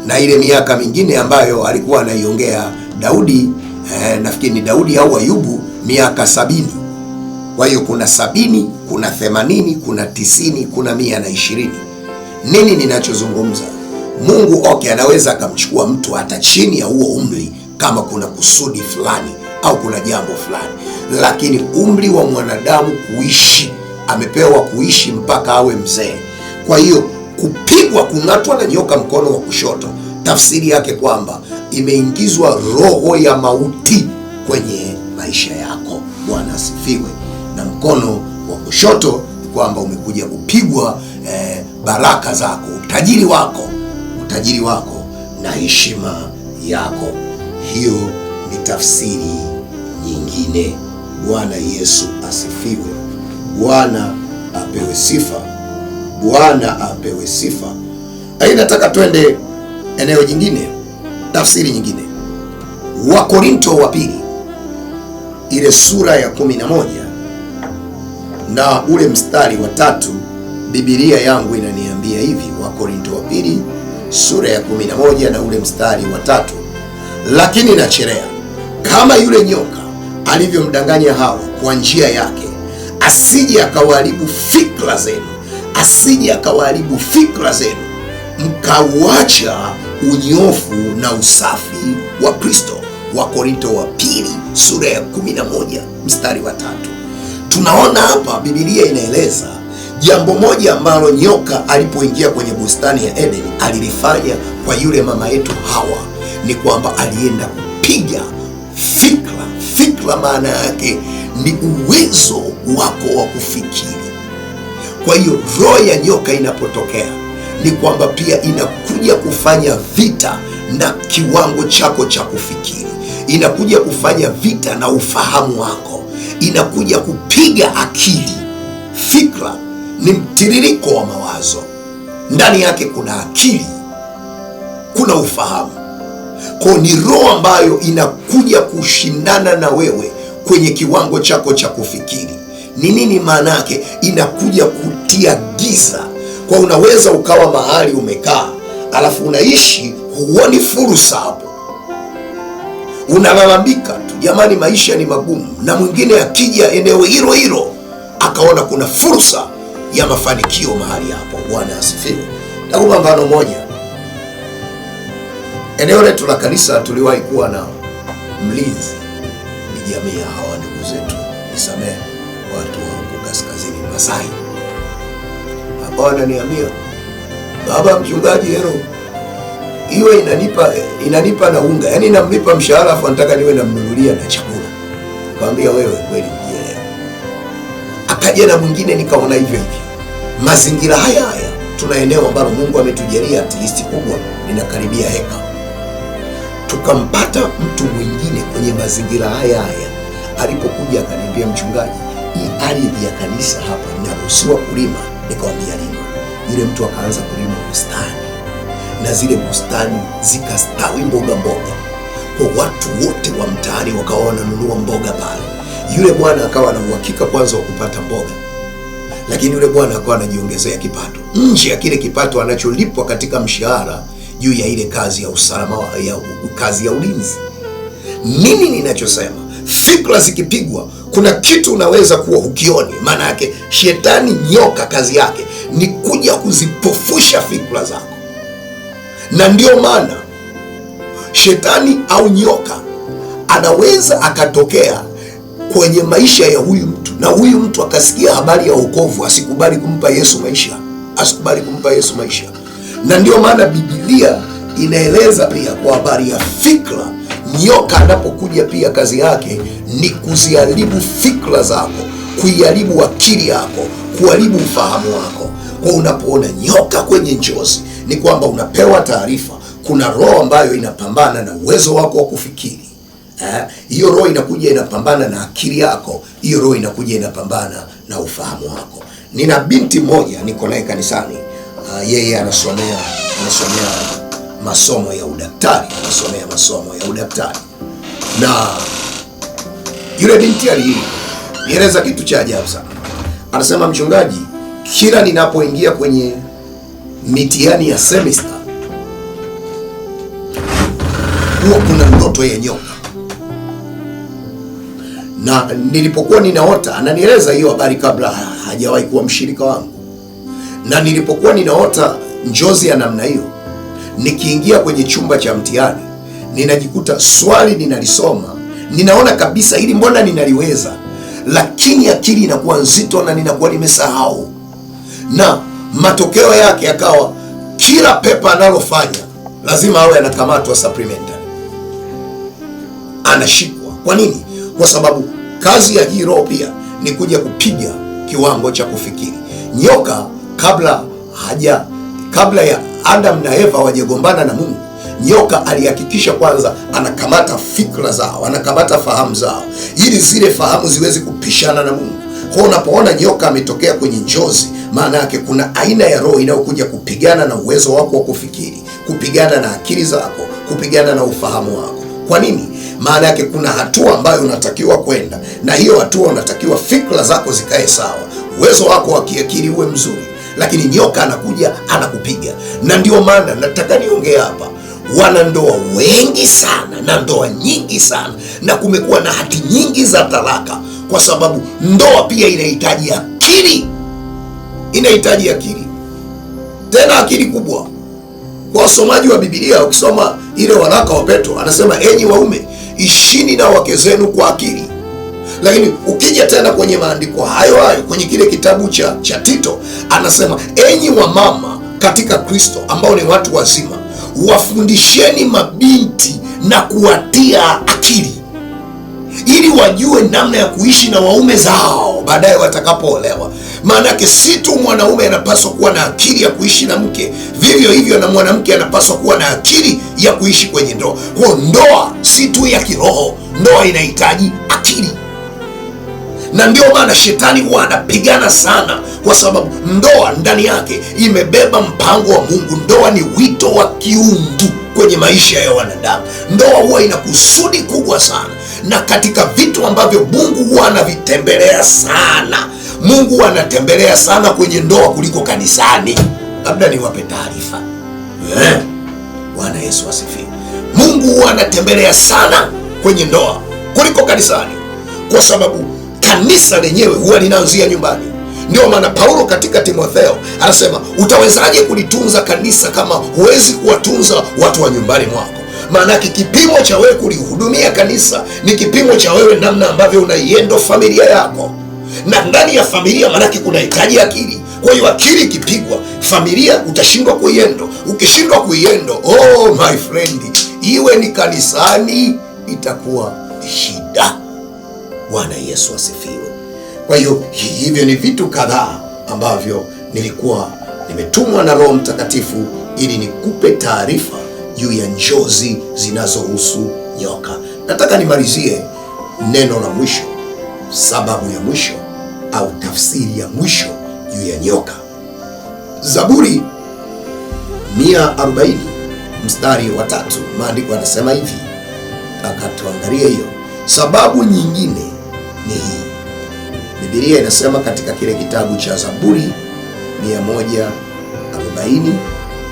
na ile miaka mingine ambayo alikuwa anaiongea Daudi, nafikiri ni Daudi au Ayubu, miaka 70. Kwa hiyo kuna 70, kuna 80, kuna 90, kuna 120. Nini ninachozungumza? Mungu anaweza akamchukua mtu hata chini ya huo umri kama kuna kusudi fulani au kuna jambo fulani, lakini umri wa mwanadamu kuishi, amepewa kuishi mpaka awe mzee. Kwa hiyo kupigwa, kung'atwa na nyoka mkono wa kushoto, tafsiri yake kwamba imeingizwa roho ya mauti kwenye maisha yako. Bwana asifiwe. Na mkono wa kushoto ni kwamba umekuja kupigwa baraka zako, utajiri wako na heshima yako. Hiyo ni tafsiri nyingine. Bwana Yesu asifiwe. Bwana apewe sifa. Bwana apewe sifa. Hii nataka twende eneo jingine, tafsiri nyingine. Wakorinto wa pili ile sura ya 11 na ule mstari wa 3, Biblia yangu inaniambia hivi. Wakorinto wa pili sura ya 11 na ule mstari wa 3, lakini nachelea kama yule nyoka alivyomdanganya Hawa kwa njia yake, asije akawaharibu fikra zenu, mkauacha unyofu na usafi wa Kristo. Wakorinto wa pili sura ya 11 mstari wa 3. Tunaona hapa Biblia inaeleza jambo moja ambalo nyoka alipoingia kwenye bustani ya Eden alilifanya kwa yule mama yetu Hawa, ni kwamba alienda kupiga fikra. Maana yake ni uwezo wako wa kufikiri. Kwa hiyo roho ya nyoka inapotokea ni kwamba pia inakuja kufanya vita na kiwango chako cha kufikiri, inakuja kufanya vita na ufahamu wako, inakuja kupiga akili. Fikra ni mtiririko wa mawazo, ndani yake kuna akili, kuna ufahamu. Kwa ni roho ambayo inakuja kushindana na wewe kwenye kiwango chako cha kufikiri. Ni nini maana yake? Inakuja kutia giza. Kwa unaweza ukawa mahali umekaa, alafu unaishi, huoni fursa hapo, unalalamika tu, jamani maisha ni magumu, na mwingine akija eneo hilo hilo akaona kuna fursa ya mafanikio mahali hapo. Bwana asifiwe. Takupa mfano moja. Eneo letu la kanisa tuliwahi kuwa na mlinzi, ni jamii ya hawa ndugu zetu, nisamehe, watu wa huko kaskazini Masai. Hapa wananiambia, baba mchungaji, hero iwe inanipa na unga, yaani namlipa mshahara afu nataka niwe namnunulia na chakula. Nikamwambia wewe kweli mjielewa. Akaja na mwingine, nikaona hivyo. Mazingira haya tuna eneo ambalo Mungu ametujalia artisti kubwa linakaribia heka. Tukampata mtu mwingine kwenye mazingira haya. Alipokuja akaniambia, mchungaji, hii ardhi ya kanisa hapa naruhusiwa kulima? Nikamwambia lima. Yule mtu akaanza kulima bustani, na zile bustani zikastawi mboga. Kwa watu wote wa mtaani wakawa wananunua mboga pale. Yule bwana akawa na uhakika kwanza wa kupata mboga, lakini yule bwana akawa anajiongezea kipato nje ya kile kipato anacholipwa katika mshahara juu ya ile kazi ya usalama, kazi ya ulinzi. Nini ninachosema? Fikra zikipigwa, kuna kitu unaweza kuwa ukioni. Maana yake shetani, nyoka, kazi yake ni kuja kuzipofusha fikra zako, na ndio maana shetani au nyoka anaweza akatokea kwenye maisha ya huyu mtu, na huyu mtu akasikia habari ya wokovu, asikubali kumpa Yesu maisha. Na ndio maana Biblia inaeleza pia kwa habari ya fikra. Nyoka anapokuja pia kazi yake ni kuziharibu fikra zako, kuiharibu akili yako, kuharibu ufahamu wako. Kwa unapoona nyoka kwenye njozi, ni kwamba unapewa taarifa, kuna roho ambayo inapambana na uwezo wako wa kufikiri. Hiyo roho inakuja inapambana na akili yako, hiyo roho inakuja inapambana na ufahamu wako. Nina binti moja niko naye kanisani, yeye anasomea masomo ya udaktari, anasomea masomo ya udaktari. Na yule binti alieleza kitu cha ajabu sana. Anasema, mchungaji, kila ninapoingia kwenye mitihani ya semester huwa kuna ndoto ya nyoka, na nilipokuwa ninaota, ananieleza hiyo habari kabla hajawahi kuwa mshirika wangu, na nilipokuwa ninaota njozi ya namna hiyo, nikiingia kwenye chumba cha mtihani, ninajikuta swali ninalisoma, ninaona kabisa hili mbona ninaliweza, lakini akili inakuwa nzito na ninakuwa nimesahau, na matokeo yake yakawa kila pepa analofanya lazima awe anakamatwa supplementary, anashikwa. Kwa nini? Kwa sababu kazi ya hii roho pia ni kuja kupiga kiwango cha kufikiri. Nyoka kabla ya Adam na Eva wajegombana na Mungu, nyoka alihakikisha kwanza anakamata fikra zao, anakamata fahamu zao, ili zile fahamu ziwezi kupishana na Mungu. Kwa unapoona nyoka ametokea kwenye njozi, maana yake kuna aina ya roho inayokuja kupigana na uwezo wako wa kufikiri, kupigana na akili zako, kupigana na ufahamu wako. Kwa nini? Maana yake kuna hatua ambayo unatakiwa kwenda, na hiyo hatua unatakiwa fikra zako zikae sawa, uwezo wako wa kiakili uwe mzuri, lakini nyoka anakuja anakupiga. Na ndio maana nataka niongee hapa, wanandoa wengi sana na ndoa nyingi sana, na kumekuwa na hati nyingi za talaka, kwa sababu ndoa pia inahitaji akili, inahitaji akili, tena akili kubwa. Kwa wasomaji wa Biblia, ukisoma ile waraka wa Petro, anasema enyi waume ishini na wake zenu kwa akili. Lakini ukija tena kwenye maandiko hayo hayo kwenye kile kitabu cha Tito, anasema enyi wamama katika Kristo ambao ni watu wazima, wafundisheni mabinti na kuwatia akili, ili wajue namna ya kuishi na waume zao baadaye watakapoolewa. Maana yake si tu mwanaume anapaswa kuwa na akili ya kuishi na mke, vivyo hivyo na mwanamke anapaswa kuwa na akili ya kuishi kwenye ndoa. Kwa ndoa si tu ya kiroho, ndoa inahitaji akili. Na ndio maana shetani huwa anapigana sana, kwa sababu ndoa ndani yake imebeba mpango wa Mungu. Ndoa ni wito wa kiungu kwenye maisha ya wanadamu. Ndoa huwa ina kusudi kubwa sana, na katika vitu ambavyo Mungu huwa anavitembelea sana, Mungu huwa anatembelea sana kwenye ndoa kuliko kanisani. Labda niwape taarifa. Bwana Yesu asifiwe. Mungu huwa anatembelea sana kwenye ndoa kuliko kanisani, kwa sababu kanisa lenyewe huwa linaanzia nyumbani. Ndio maana Paulo katika Timotheo anasema, utawezaje kulitunza kanisa kama huwezi kuwatunza watu wa nyumbani mwako? Maana kipimo cha wewe kulihudumia kanisa ni kipimo cha wewe namna ambavyo unaiendo familia yako, na ndani ya familia maanake kunahitaji akili. Kwa hiyo akili ikipigwa, familia utashindwa kuiendo. Ukishindwa kuiendo, oh my friend, iwe ni kanisani itakuwa shida. Bwana Yesu asifiwe. Kwa hiyo hivyo ni vitu kadhaa ambavyo nilikuwa nimetumwa na Roho Mtakatifu ili nikupe taarifa juu ya njozi zinazohusu nyoka. Nataka nimalizie neno la mwisho, sababu ya mwisho au tafsiri ya mwisho juu ya nyoka. Zaburi 140 mstari wa 3, maandiko yanasema hivi, akatuangalia hiyo. Sababu nyingine ni hii. Biblia inasema katika kile kitabu cha Zaburi 140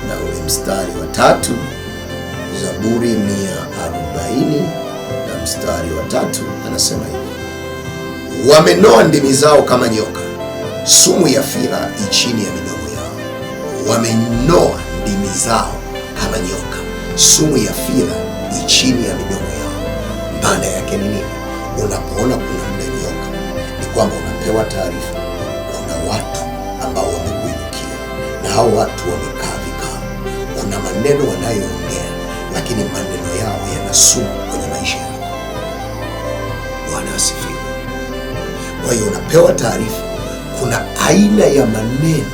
na ule mstari wa 3, Zaburi 140 na mstari wa 3, anasema hivi, wamenoa ndimi zao kama nyoka, sumu ya fira chini ya midomo yao. Wamenoa ndimi zao kama nyoka, sumu ya fira chini ya midomo yao. Maana yake ni nini? Unapoona kuna mle nyoka, ni kwamba unapewa taarifa kuna watu ambao wamekuinukia, na hao watu wamekaa vikao. Kuna maneno wanayoongea, lakini maneno yao yana sumu kwenye maisha yako. Bwana asifiwe. Kwa hiyo unapewa taarifa kuna aina ya maneno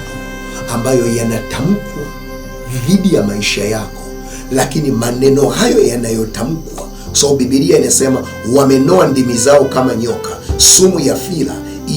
ambayo yanatamkwa dhidi ya maisha yako, lakini maneno hayo yanayotamkwa, so Biblia inasema wamenoa ndimi zao kama nyoka, sumu ya fira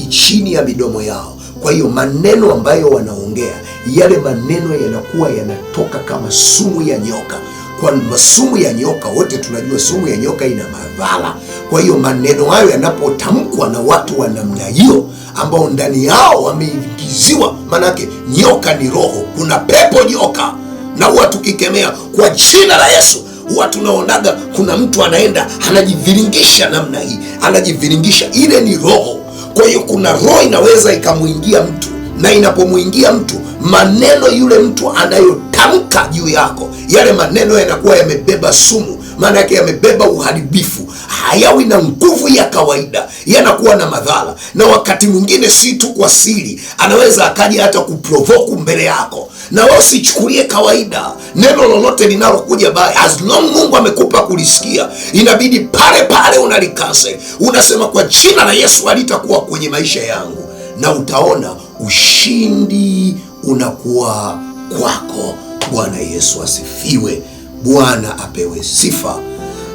chini ya midomo yao. Kwa hiyo maneno ambayo wanaongea, yale maneno yanakuwa yanatoka kama sumu ya nyoka. Kwa sumu ya nyoka, wote tunajua sumu ya nyoka ina madhara. Kwa hiyo maneno hayo yanapotamkwa na watu wa namna hiyo ambao ndani yao wameingiziwa, manake nyoka ni roho, kuna pepo nyoka, na huwa tukikemea kwa jina la Yesu, huwa tunaonaga kuna mtu anaenda anajiviringisha namna hii, anajiviringisha, ile ni roho. Kwa hiyo kuna roho inaweza ikamuingia mtu, na inapomuingia mtu, maneno yule mtu anayotamka juu yako, yale maneno yanakuwa yamebeba sumu, maana yake yamebeba uharibifu, hayawi na nguvu ya kawaida, yanakuwa na madhara. Na wakati mwingine si tu kwa siri, anaweza akaja hata kuprovoke mbele yako, na wewe usichukulie kawaida. Neno lolote linalokuja baya, as long Mungu amekupa kulisikia, inabidi pale pale unalikase, unasema kwa jina la Yesu halitakuwa kwenye maisha yangu, na utaona ushindi unakuwa kwako. Bwana Yesu asifiwe, Bwana apewe sifa.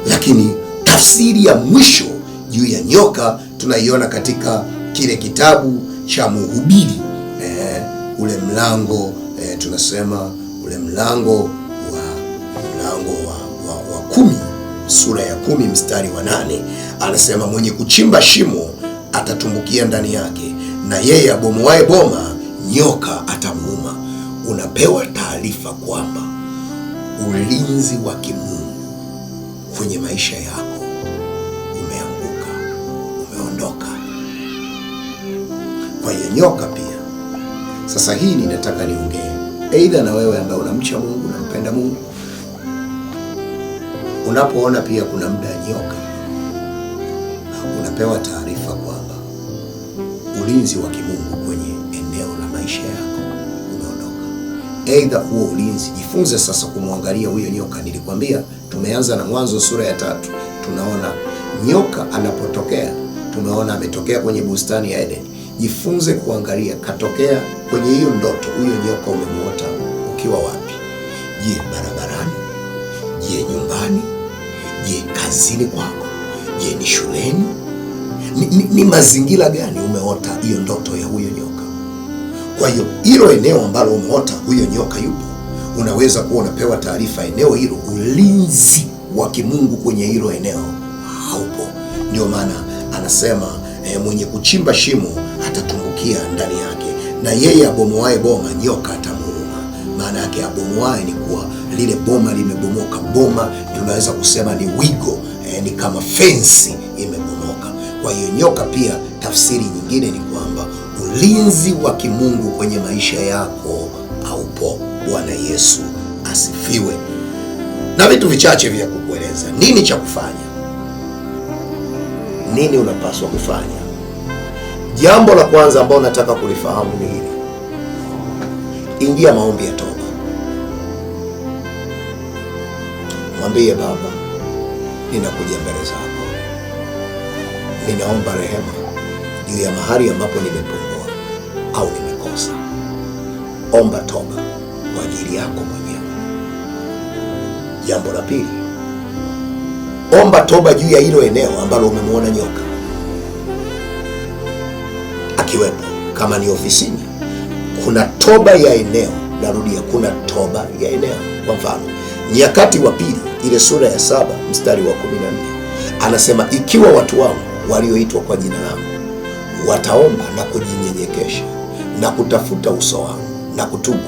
Lakini tafsiri ya mwisho juu ya nyoka tunaiona katika kile kitabu cha Mhubiri, ule mlango tunasema ule mlango wa 10, sura ya 10 mstari wa 8, anasema mwenye kuchimba shimo atatumbukia ndani yake, na yeye abomoaye boma nyoka atamuuma. Unapewa taarifa kwamba ulinzi wa kimungu kwenye maisha yako umeanguka, umeondoka. Kwa hiyo nyoka pia, sasa hii ninataka niongee aidha na wewe ambaye unamcha Mungu, unampenda Mungu, unapoona pia kuna muda nyoka, unapewa taarifa kwamba ulinzi wa kimungu kwenye eneo la maisha yako umeondoka. Aidha huo ulinzi, jifunze sasa kumwangalia huyo nyoka. Nilikwambia tumeanza na Mwanzo sura ya 3, tunaona nyoka anapotokea, tumeona ametokea kwenye bustani ya Edeni. Jifunze kuangalia katokea kwenye hiyo ndoto, huyo nyoka umemuota ukiwa wapi? Je, barabarani? Je, nyumbani? Je, kazini kwako? Je, ni shuleni? Ni mazingira gani umeota hiyo ndoto ya huyo nyoka? Kwa hiyo hilo eneo ambalo umeota huyo nyoka yupo, unaweza kuwa unapewa taarifa eneo hilo ulinzi wa kimungu kwenye hilo eneo haupo. Ndio maana anasema mwenye kuchimba shimo atatumbukia ndani yake, na yeye abomoaye boma nyoka atamuuma. Maana yake abomoaye ni kuwa lile boma limebomoka. Boma tunaweza kusema ni wigo, ni kama fensi imebomoka. Kwa hiyo nyoka pia tafsiri nyingine ni kwamba ulinzi wa kimungu kwenye maisha yako haupo. Bwana Yesu asifiwe. Na vitu vichache vya kukueleza nini cha kufanya, nini unapaswa kufanya. Jambo la kwanza ambalo nataka kulifahamu ni hili: ingia maombi ya toba. Mwambie Baba, ninakuja mbele zako, ninaomba rehema juu ya mahali ambapo nimepungua au nimekosa. Omba toba kwa ajili yako mwenyewe. Jambo la pili, omba toba juu ya hilo eneo ambalo umemwona nyoka akiwepo. Kama ni ofisini, kuna toba ya eneo. Narudia, kuna toba ya eneo. Kwa mfano, Nyakati wa Pili ile sura ya 7 mstari wa 14 anasema, ikiwa watu wangu walioitwa kwa jina langu wataomba na kujinyenyekesha na kutafuta uso wangu na kutubu,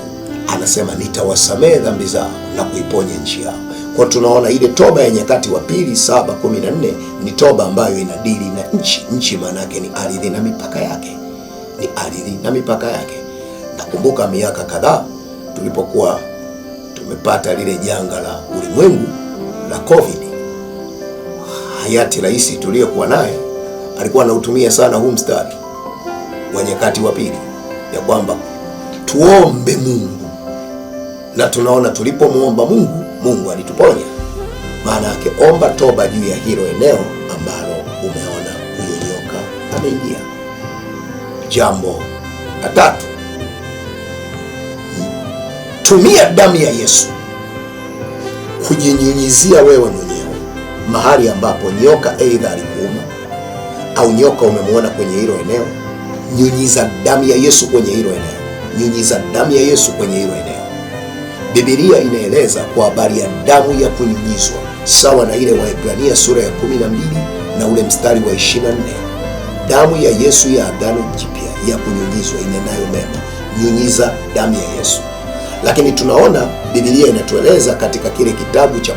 anasema nitawasamehe dhambi zao na kuiponya nchi yao. Kwa tunaona ile toba ya Nyakati wa Pili 7:14 ni toba ambayo inadili na nchi. Nchi maana yake ni ardhi na mipaka yake, ni ardhi na mipaka yake. Nakumbuka miaka kadhaa tulipokuwa tumepata lile janga la ulimwengu la COVID, hayati rais tuliyokuwa naye alikuwa anautumia sana huu mstari wa Nyakati wa Pili ya kwamba tuombe Mungu, na tunaona tulipomuomba Mungu, Mungu alituponya. Maana yake omba toba juu ya hilo eneo ambalo umeona huyo nyoka ameingia. Jambo la tatu, tumia damu ya Yesu kujinyunyizia wewe mwenyewe mahali ambapo nyoka aidha alikuuma au nyoka umemwona kwenye hilo eneo. nyunyiza damu ya Yesu kwenye hilo eneo, nyunyiza damu ya Yesu kwenye hilo eneo. Biblia inaeleza kwa habari ya damu ya kunyunyizwa, sawa na ile Waebrania sura ya 12 na ule mstari wa 24. Damu ya Yesu ya agano jipya ya kunyunyizwa inenayo mema. Nyunyiza damu ya Yesu. Lakini tunaona Biblia inatueleza katika kile kitabu cha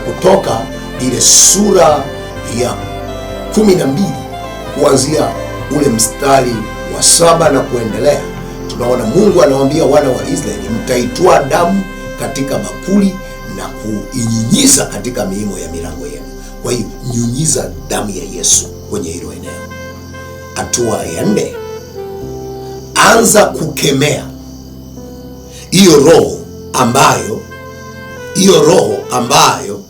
Kutoka ile sura ya 12 kuanzia ule mstari wa 7 na kuendelea, tunaona Mungu anawaambia wana wa Israeli, mtaitoa damu katika bakuli na kuinyunyiza katika miimo ya milango yenu. Kwa hiyo nyunyiza damu ya Yesu kwenye hilo eneo. Hatua ya 4, anza kukemea hiyo roho ambayo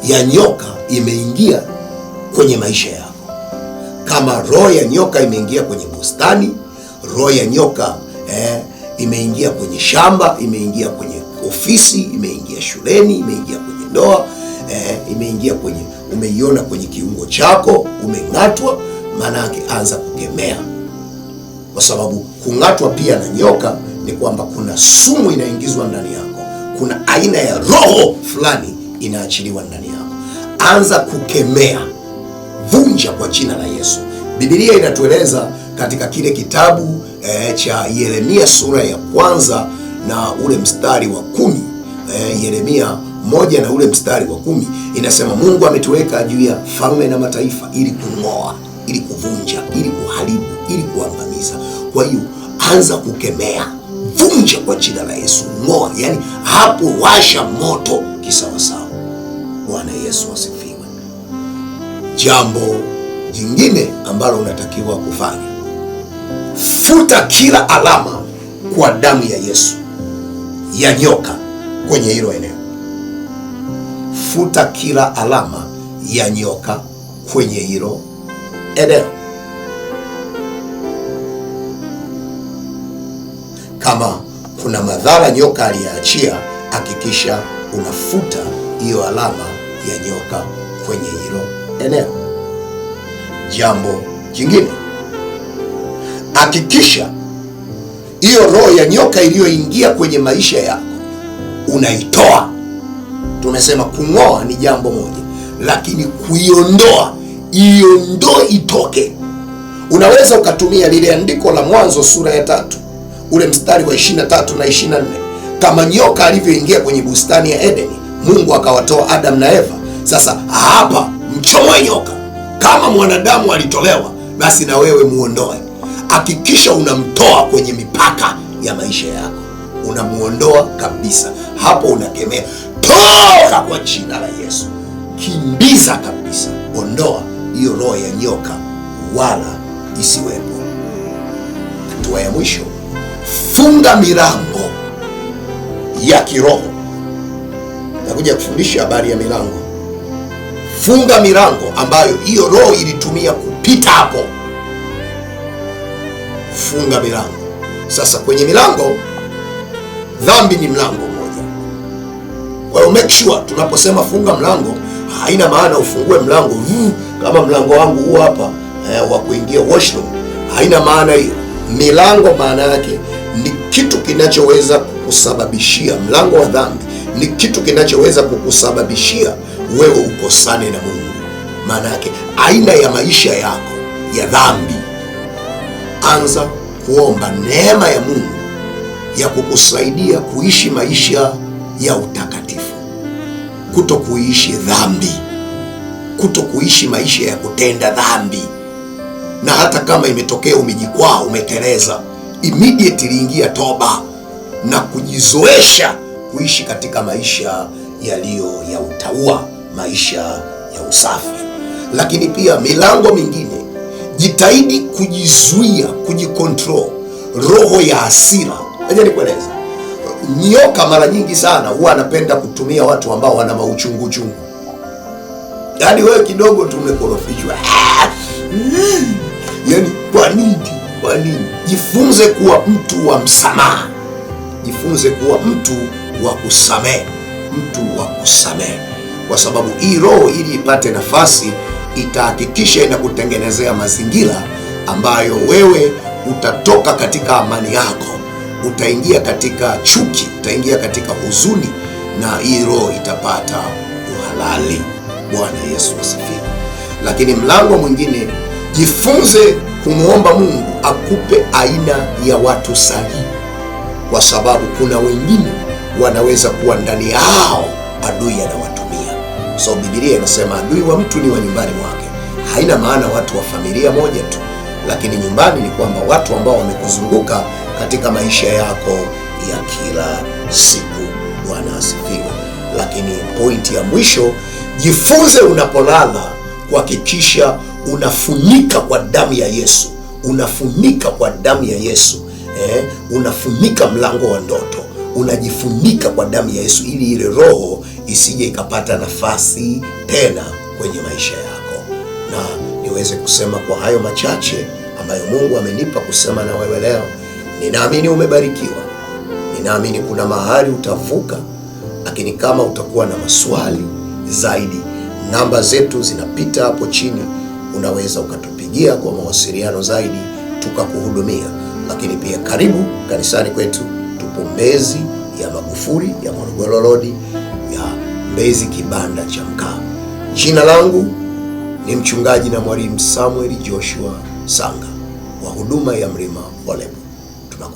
ya nyoka imeingia kwenye maisha yako. Kama roho ya nyoka imeingia kwenye bustani, roho ya nyoka imeingia kwenye shamba, imeingia kwenye ofisi, imeingia shuleni, imeingia kwenye ndoa, imeingia kwenye, umeiona kwenye kiungo chako, umeng'atwa, maana yake anza kukemea. Kwa sababu kung'atwa pia na nyoka ni kwamba kuna sumu inaingizwa ndani yako, kuna aina ya roho fulani inaachiliwa ndani yako. Anza kukemea, vunja kwa jina la Yesu. Biblia inatueleza katika kile kitabu cha Yeremia sura ya 1 na ule mstari wa 10, Yeremia 1 na ule mstari wa 10, inasema Mungu ametuweka juu ya falme na mataifa ili kung'oa, ili kuvunja, ili kuharibu, ili kuangamiza. Kwa hiyo anza kukemea, vunja kwa jina la Yesu, ng'oa, yani hapo washa moto kisawasawa. Bwana Yesu asifiwe. Jambo jingine ambalo unatakiwa kufanya, futa kila alama kwa damu ya Yesu ya nyoka kwenye hilo eneo. Futa kila alama ya nyoka kwenye hilo eneo. Kama kuna madhara nyoka aliyaachia, hakikisha unafuta hiyo alama ya nyoka kwenye hilo eneo. Jambo jingine, hakikisha hiyo roho ya nyoka iliyoingia kwenye maisha yako unaitoa. Tumesema kung'oa ni jambo moja, lakini kuiondoa, iondoe, itoke. Unaweza ukatumia lile andiko la Mwanzo sura ya 3 ule mstari wa 23 na 24. Kama nyoka alivyoingia kwenye bustani ya Edeni, Mungu akawatoa Adam na Eva. Sasa hapa mchomoe nyoka. Kama mwanadamu alitolewa, basi na wewe muondoe. Hakikisha unamtoa kwenye mipaka ya maisha yako, unamuondoa kabisa. Hapo unakemea, toka kwa jina la Yesu, kimbiza kabisa, ondoa hiyo roho ya nyoka, wala isiwepo. Hatua ya mwisho, funga milango ya kiroho. Nakuja kufundisha habari ya milango. Funga milango ambayo hiyo roho ilitumia kupita hapo. Funga milango. Sasa kwenye milango, dhambi ni mlango mmoja. Kwa hiyo make sure tunaposema funga mlango, haina maana ufungue mlango kama mlango wangu huu hapa wa kuingia washroom. Haina maana hiyo. Milango maana yake ni kitu kinachoweza kukusababishia, mlango wa dhambi ni kitu kinachoweza kukusababishia wewe ukosane na Mungu. Maana yake aina ya maisha yako ya dhambi. Anza kuomba neema ya Mungu ya kukusaidia kuishi maisha ya utakatifu, kuto kuishi dhambi, kuto kuishi maisha ya kutenda dhambi. Na hata kama imetokea umejikwaa, umeteleza, immediately ingia toba na kujizoesha kuishi katika maisha yaliyo ya utaua, maisha ya usafi. Lakini pia milango mingine, jitahidi kujizuia, kujikontrol roho ya hasira. Aje nikueleza, nyoka mara nyingi sana huwa anapenda kutumia watu ambao wana mauchungu chungu. Yaani wewe kidogo tu umekorofishwa, yaani kwa nini? Jifunze kuwa mtu wa msamaha, jifunze kuwa mtu wa kusamehe, mtu wa kusamehe, kwa sababu hii roho ili ipate nafasi itahakikisha inakutengenezea mazingira ambayo wewe utatoka katika amani yako, utaingia katika chuki, utaingia katika huzuni, na hii roho itapata uhalali. Bwana Yesu asifiwe. Lakini mlango mwingine, jifunze kumwomba Mungu akupe aina ya watu sahihi, kwa sababu kuna wengine wanaweza kuwa ndani yao adui anawatumia. So Biblia inasema adui wa mtu ni wa nyumbani mwake. Haina maana watu wa familia moja tu, lakini nyumbani ni kwamba watu ambao wamekuzunguka katika maisha yako ya kila siku. Bwana asifiwe. Lakini pointi ya mwisho, jifunze unapolala kuhakikisha unafunika kwa damu ya Yesu. Unafunika kwa damu ya Yesu. Unafunika mlango wa ndoto, unajifunika kwa damu ya Yesu, ili ile roho isije ikapata nafasi tena kwenye maisha yako. Na niweze kusema kwa hayo machache ambayo Mungu amenipa kusema na wewe leo, ninaamini umebarikiwa. Ninaamini kuna mahali utavuka, lakini kama utakuwa na maswali zaidi, namba zetu zinapita hapo chini, unaweza ukatupigia kwa mawasiliano zaidi tukakuhudumia. Lakini pia karibu kanisani kwetu, tupo Mbezi ya Magufuli ya Morogoro Road ya Mbezi kibanda cha mkaa. Jina langu ni mchungaji na mwalimu Samuel Joshua Sanga wa huduma ya Mlima wa Lebu.